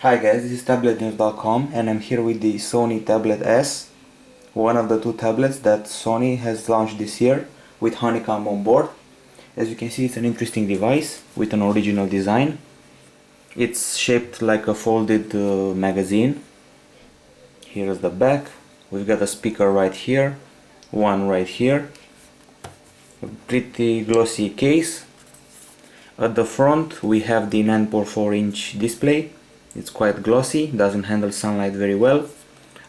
Hi guys, this is Tablet-News.com and I'm here with the Sony Tablet S, one of the two tablets that Sony has launched this year with Honeycomb on board. As you can see, it's an interesting device with an original design. It's shaped like a folded magazine. Here's the back. We've got a speaker right here, one right here. A pretty glossy case. At the front we have the 9.4-inch display. It's quite glossy, doesn't handle sunlight very well.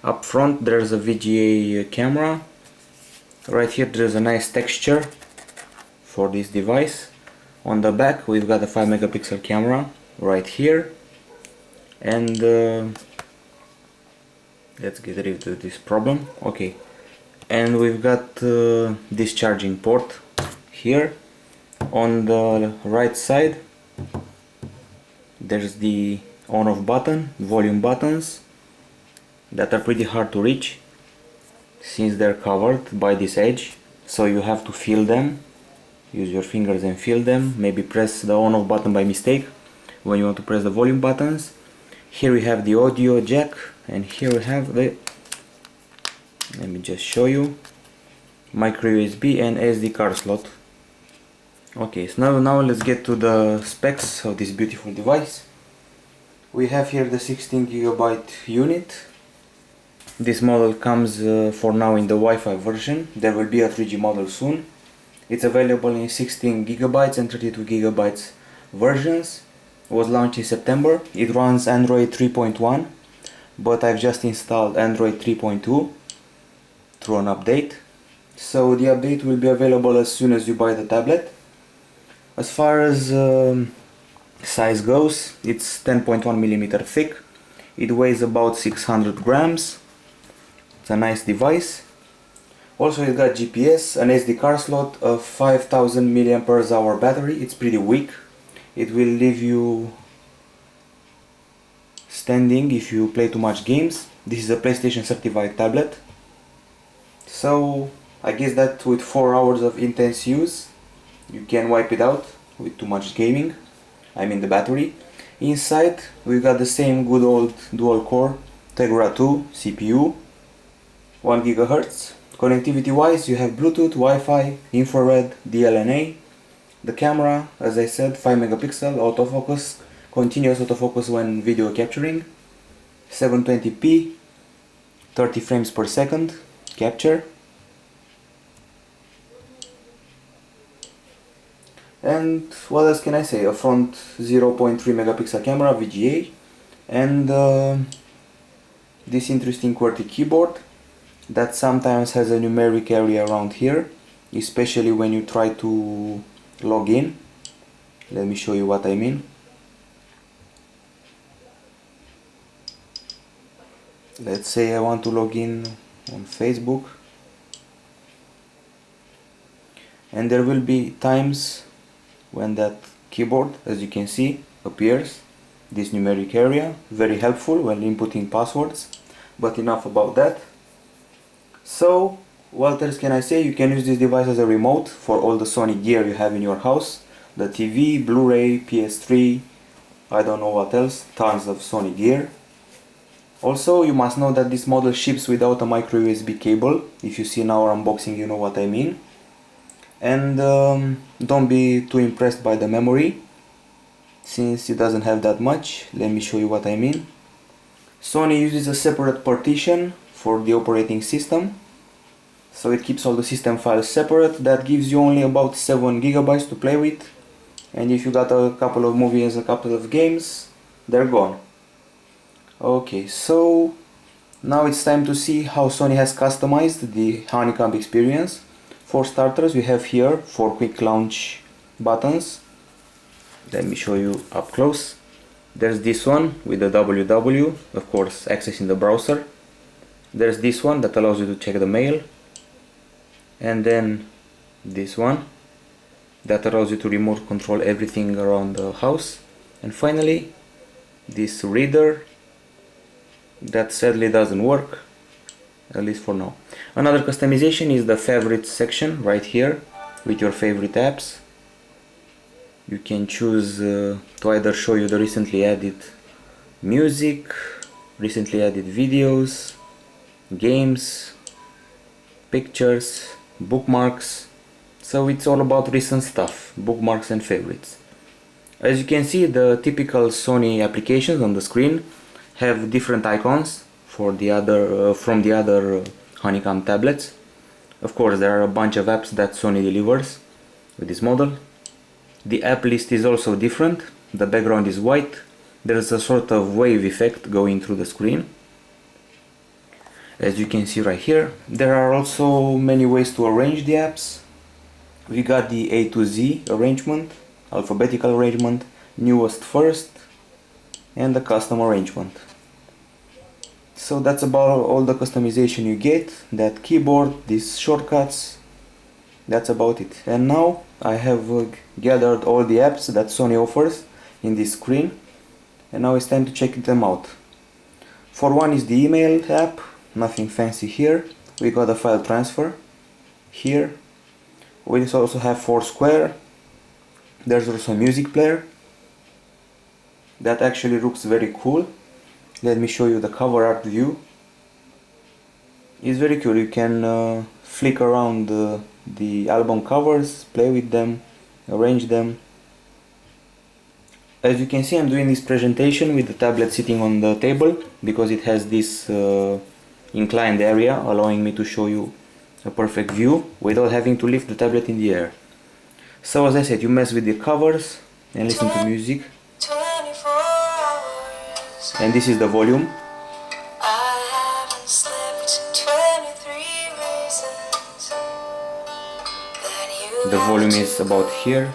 Up front there's a VGA camera. Right here there's a nice texture for this device. On the back we've got a 5 megapixel camera right here. And let's get rid of this problem. Okay. And we've got this charging port here. On the right side there's the on-off button, volume buttons that are pretty hard to reach since they're covered by this edge, so you have to feel them, use your fingers and feel them, maybe press the on-off button by mistake when you want to press the volume buttons. Here we have the audio jack, and here we have the, let me just show you, micro USB and SD card slot. Okay, so now let's get to the specs of this beautiful device. We have here the 16GB unit. This model comes for now in the Wi-Fi version. There will be a 3G model soon. It's available in 16GB and 32GB versions. It was launched in September. It runs Android 3.1, but I've just installed Android 3.2 through an update. So the update will be available as soon as you buy the tablet. As far as size goes, it's 10.1mm thick. It weighs about 600 grams. It's a nice device. Also it got GPS, an SD card slot, a 5000 mAh battery. It's pretty weak. It will leave you standing if you play too much games. This is a PlayStation certified tablet. So I guess that with 4 hours of intense use you can wipe it out with too much gaming. I mean the battery. Inside we got the same good old dual core Tegra 2 CPU, 1 GHz. Connectivity wise you have Bluetooth, Wi-Fi, infrared, DLNA. The camera, as I said, 5 megapixel autofocus, continuous autofocus when video capturing, 720p, 30 frames per second capture. And what else can I say? A front 0.3 megapixel camera, VGA, and this interesting QWERTY keyboard that sometimes has a numeric area around here, especially when you try to log in. Let me show you what I mean. Let's say I want to log in on Facebook, and there will be times when that keyboard, as you can see, appears, this numeric area, very helpful when inputting passwords. But enough about that. So what else can I say? You can use this device as a remote for all the Sony gear you have in your house, the TV, Blu-ray, PS3, I don't know what else, tons of Sony gear. Also you must know that this model ships without a micro USB cable. If you see in our unboxing you know what I mean. And don't be too impressed by the memory, since it doesn't have that much. Let me show you what I mean. Sony uses a separate partition for the operating system, so it keeps all the system files separate. That gives you only about 7 GB to play with, and if you got a couple of movies, a couple of games, they're gone. Okay, so now it's time to see how Sony has customized the Honeycomb experience. For starters, we have here 4 quick launch buttons. Let me show you up close. There's this one with the WW, of course accessing the browser. There's this one that allows you to check the mail. And then this one that allows you to remote control everything around the house. And finally this reader that sadly doesn't work, at least for now. Another customization is the favorites section right here with your favorite apps. You can choose to either show you the recently added music, recently added videos, games, pictures, bookmarks. So it's all about recent stuff, bookmarks and favorites. As you can see, the typical Sony applications on the screen have different icons for the other from the other Honeycomb tablets. Of course, there are a bunch of apps that Sony delivers with this model. The app list is also different. The background is white. There's a sort of wave effect going through the screen. As you can see right here, there are also many ways to arrange the apps. We got the A to Z arrangement, alphabetical arrangement, newest first, and the custom arrangement. So that's about all the customization you get, that keyboard, these shortcuts, that's about it. And now I have gathered all the apps that Sony offers in this screen, and now it's time to check them out. For one is the email app, nothing fancy here. We got a file transfer here. We also have Foursquare. There's also a music player that actually looks very cool. Let me show you the cover art view. It's very cool. You can flick around the album covers, play with them, arrange them. As you can see, I'm doing this presentation with the tablet sitting on the table because it has this inclined area allowing me to show you a perfect view without having to lift the tablet in the air. So as I said, you mess with the covers and listen to music. And this is the volume. The volume is about here.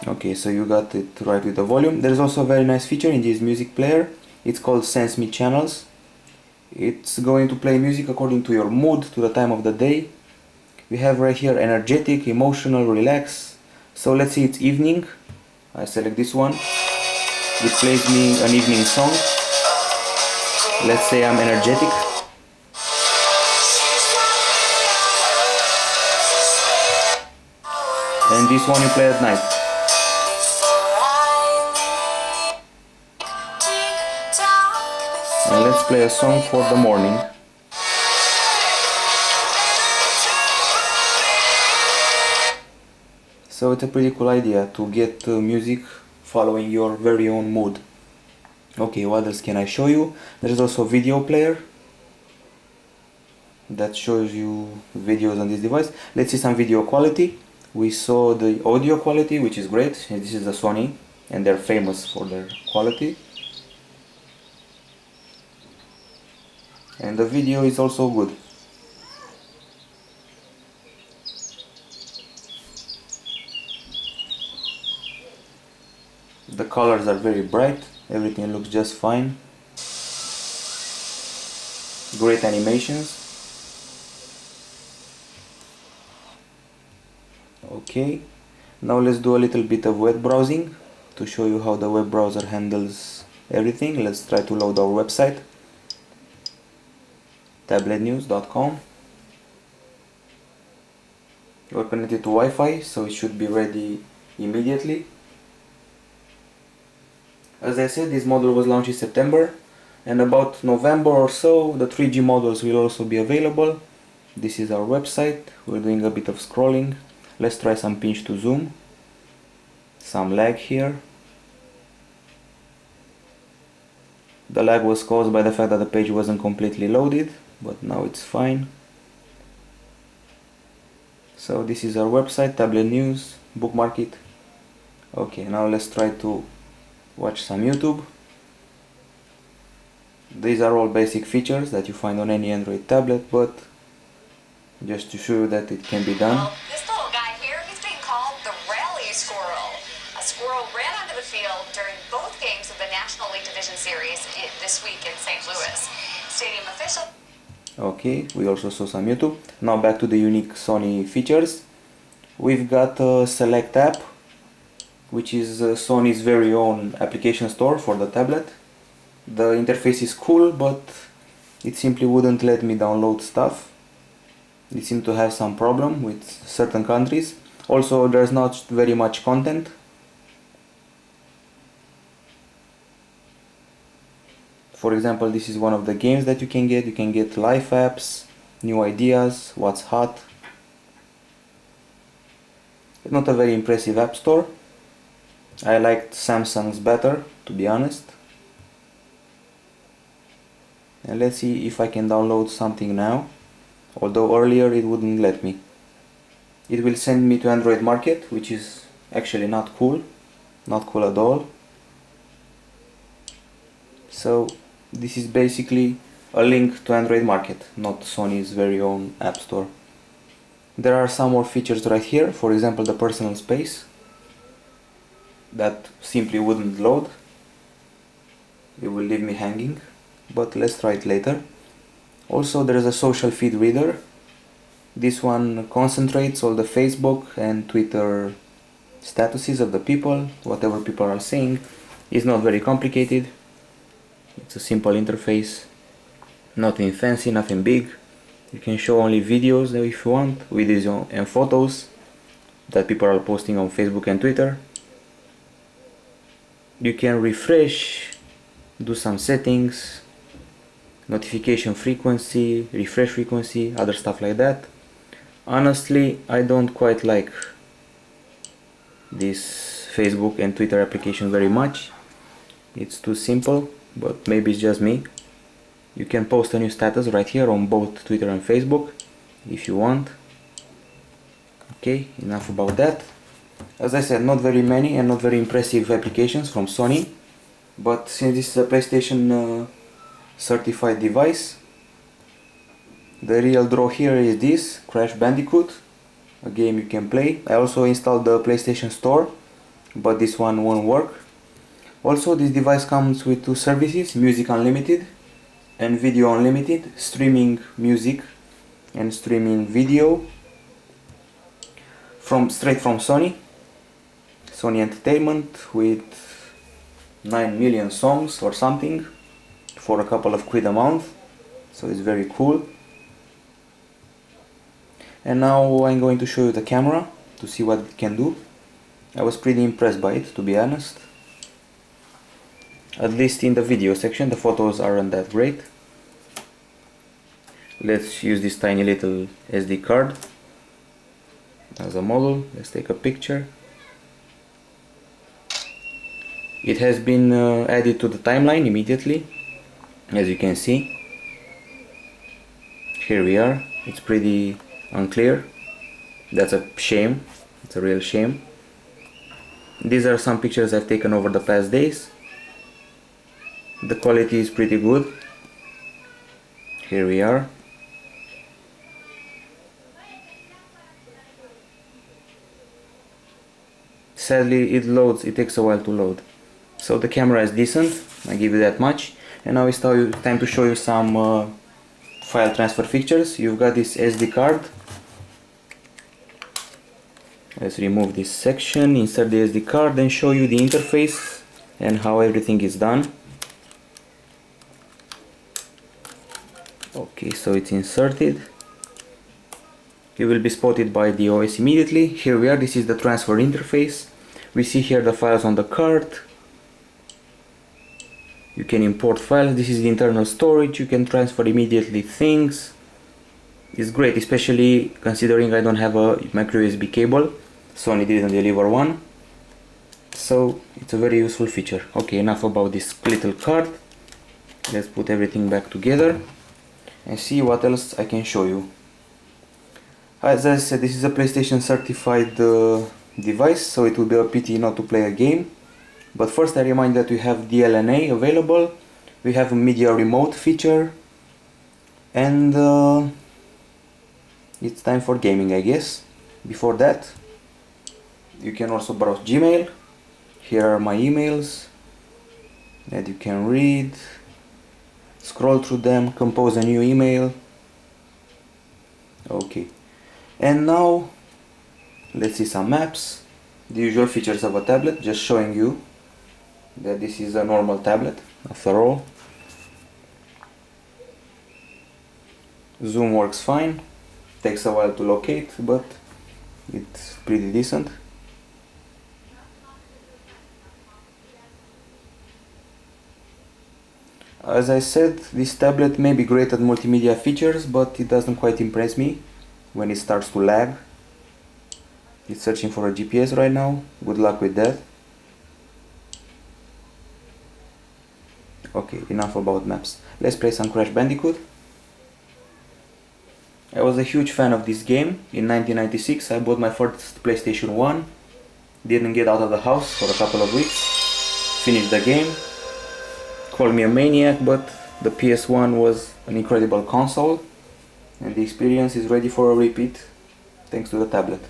Okay, so you got it right with the volume. There's also a very nice feature in this music player. It's called Sense Me Channels. It's going to play music according to your mood, to the time of the day. We have right here energetic, emotional, relax. So let's say it's evening. I select this one. It plays me an evening song. Let's say I'm energetic. And this one you play at night. And let's play a song for the morning. So it's a pretty cool idea to get music following your very own mood. Okay, what else can I show you? There's also a video player that shows you videos on this device. Let's see some video quality. We saw the audio quality, which is great. This is the Sony, and they're famous for their quality. And the video is also good. The colors are very bright, everything looks just fine. Great animations. Okay, now let's do a little bit of web browsing to show you how the web browser handles everything. Let's try to load our website, Tablet-News.com. We're connected to Wi-Fi, so it should be ready immediately. As I said, this model was launched in September, and about November or so the 3G models will also be available. This is our website. We're doing a bit of scrolling. Let's try some pinch to zoom. Some lag here. The lag was caused by the fact that the page wasn't completely loaded, but now it's fine. So this is our website, Tablet News, bookmark it. Okay, now let's try to watch some YouTube. These are all basic features that you find on any Android tablet, but just to show you that it can be done. Well, this little guy here, he's being called the rally squirrel. A squirrel ran onto the field during both games of the National League Division Series this week in St. Louis. Stadium official. Okay, we also saw some YouTube. Now back to the unique Sony features. We've got a Select app, which is Sony's very own application store for the tablet. The interface is cool, but it simply wouldn't let me download stuff. It seemed to have some problem with certain countries. Also, there's not very much content. For example, this is one of the games that you can get. You can get live apps, new ideas, what's hot. It's not a very impressive app store. I liked Samsung's better, to be honest. And let's see if I can download something now, although earlier it wouldn't let me. It will send me to Android Market, which is actually not cool at all. So this is basically a link to Android Market, not Sony's very own app store. There are some more features right here, for example the personal space, that simply wouldn't load. It will leave me hanging, but let's try it later. Also, there is a social feed reader. This one concentrates all the Facebook and Twitter statuses of the people, whatever people are saying. It's not very complicated. It's a simple interface, nothing fancy, nothing big. You can show only videos if you want, videos and photos that people are posting on Facebook and Twitter. You can refresh, do some settings, notification frequency, refresh frequency, other stuff like that. Honestly, I don't quite like this Facebook and Twitter application very much. It's too simple, but maybe it's just me. You can post a new status right here on both Twitter and Facebook if you want. Okay, enough about that. As I said, not very many and not very impressive applications from Sony, but since this is a PlayStation certified device, the real draw here is this Crash Bandicoot, a game you can play. I also installed the PlayStation Store, but this one won't work. Also, this device comes with two services, Music Unlimited and Video Unlimited, streaming music and streaming video straight from Sony Entertainment, with 9 million songs or something for a couple of quid a month, so it's very cool. And now I'm going to show you the camera to see what it can do. I was pretty impressed by it, to be honest. At least in the video section, the photos aren't that great. Let's use this tiny little SD card as a model. Let's take a picture. It has been added to the timeline immediately, as you can see. Here we are. It's pretty unclear. That's a shame. It's a real shame. These are some pictures I've taken over the past days. The quality is pretty good. Here we are. Sadly, it takes a while to load. So the camera is decent, I give you that much. And now it's time to show you some file transfer features. You've got this SD card. Let's remove this section, insert the SD card, and show you the interface and how everything is done. Okay, so it's inserted. It will be spotted by the OS immediately. Here we are, this is the transfer interface. We see here the files on the card. You can import files. This is the internal storage. You can transfer immediately things. It's great, especially considering I don't have a micro USB cable. Sony didn't deliver one. So it's a very useful feature. Okay, enough about this little card. Let's put everything back together and see what else I can show you. As I said, this is a PlayStation certified device, so it will be a pity not to play a game. But first I remind that we have DLNA available, we have a media remote feature, and it's time for gaming, I guess. Before that, you can also browse Gmail. Here are my emails that you can read, scroll through them, compose a new email. Okay, and now let's see some maps. The usual features of a tablet, just showing you that this is a normal tablet after all. Zoom works fine, takes a while to locate, but it's pretty decent. As I said, this tablet may be great at multimedia features, but it doesn't quite impress me when it starts to lag. It's searching for a GPS right now. Good luck with that. Okay, enough about maps. Let's play some Crash Bandicoot. I was a huge fan of this game. In 1996 I bought my first PlayStation 1. Didn't get out of the house for a couple of weeks. Finished the game. Call me a maniac, but the PS1 was an incredible console and the experience is ready for a repeat thanks to the tablet.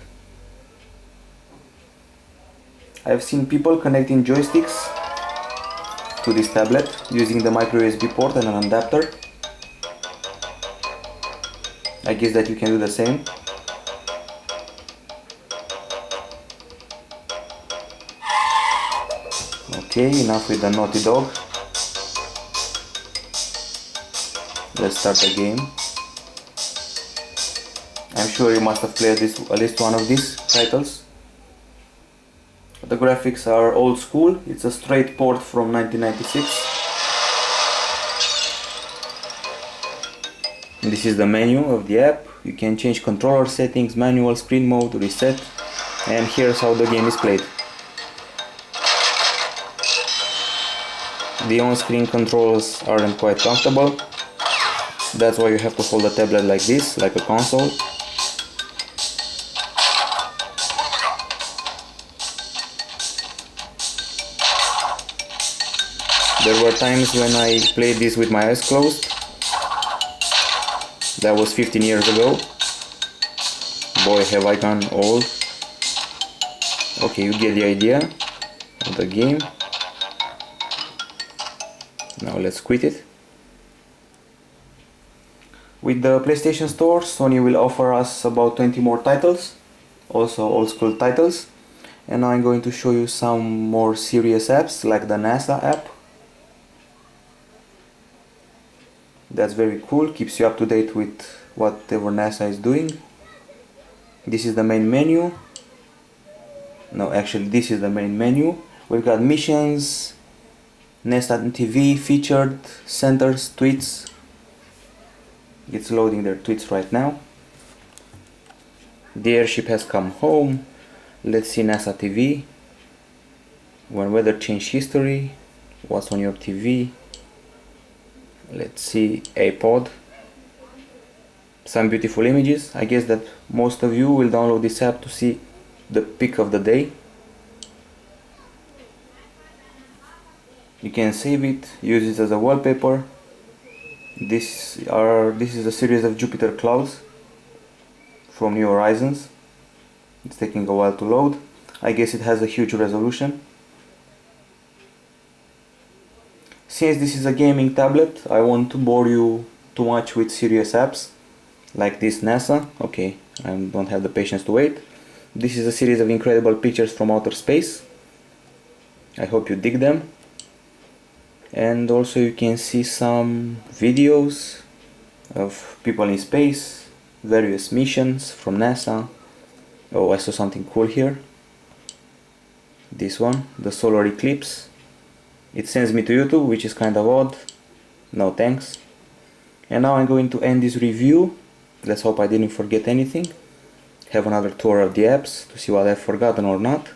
I've seen people connecting joysticks to this tablet using the micro USB port and an adapter. I guess that you can do the same. Okay, enough with the naughty dog. Let's start the game. I'm sure you must have played at least one of these titles. The graphics are old school. It's a straight port from 1996. This is the menu of the app. You can change controller settings, manual, screen mode, reset, and here's how the game is played. The on-screen controls aren't quite comfortable. That's why you have to hold the tablet like this, like a console. There were times when I played this with my eyes closed. That was 15 years ago. Boy, have I gone old. Okay, you get the idea of the game. Now let's quit it. With the PlayStation Store, Sony will offer us about 20 more titles, also old school titles. And now I'm going to show you some more serious apps like the NASA app. That's very cool, keeps you up to date with whatever NASA is doing. This is the main menu. No, actually this is the main menu. We've got missions, NASA TV, featured, centers, tweets. It's loading their tweets right now. The airship has come home. Let's see NASA TV. When weather change history. What's on your TV? Let's see iPod. Some beautiful images. I guess that most of you will download this app to see the pic of the day. You can save it, use it as a wallpaper. This is a series of Jupiter clouds from New Horizons. It's taking a while to load. I guess it has a huge resolution. Since this is a gaming tablet, I won't bore you too much with serious apps like this NASA. Okay, I don't have the patience to wait. This is a series of incredible pictures from outer space. I hope you dig them. And also you can see some videos of people in space, various missions from NASA. Oh, I saw something cool here. This one, the solar eclipse. It sends me to YouTube, which is kind of odd. No thanks. And now I'm going to end this review. Let's hope I didn't forget anything. Have another tour of the apps to see what I've forgotten or not.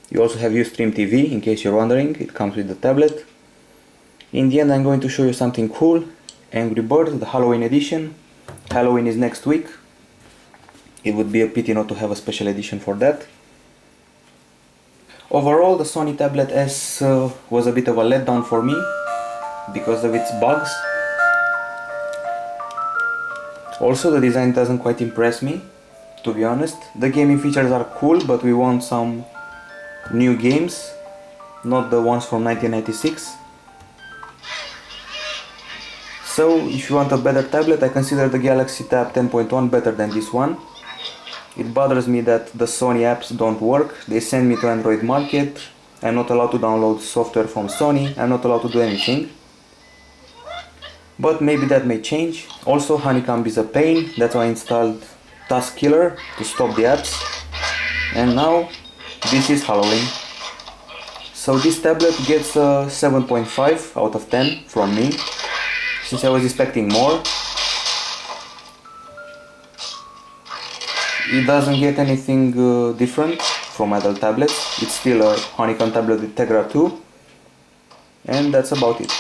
You also have Ustream TV, in case you're wondering. It comes with the tablet. In the end, I'm going to show you something cool. Angry Birds, the Halloween edition. Halloween is next week. It would be a pity not to have a special edition for that. Overall, the Sony Tablet S was a bit of a letdown for me because of its bugs. Also, the design doesn't quite impress me, to be honest. The gaming features are cool, but we want some new games, not the ones from 1996. So, if you want a better tablet, I consider the Galaxy Tab 10.1 better than this one. It bothers me that the Sony apps don't work. They send me to Android Market. I'm not allowed to download software from Sony. I'm not allowed to do anything. but maybe that may change. Also, Honeycomb is a pain, that's why I installed Task Killer to stop the apps. And now this is Halloween. So this tablet gets a 7.5 out of 10 from me, since I was expecting more. It doesn't get anything different from other tablets. It's still a Honeycomb tablet with Tegra 2, and that's about it.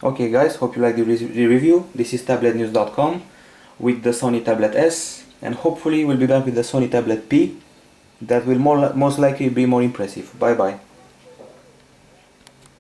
Okay guys, hope you liked the review. This is Tablet-News.com with the Sony Tablet S, and hopefully we'll be back with the Sony Tablet P. That will most likely be more impressive. Bye bye.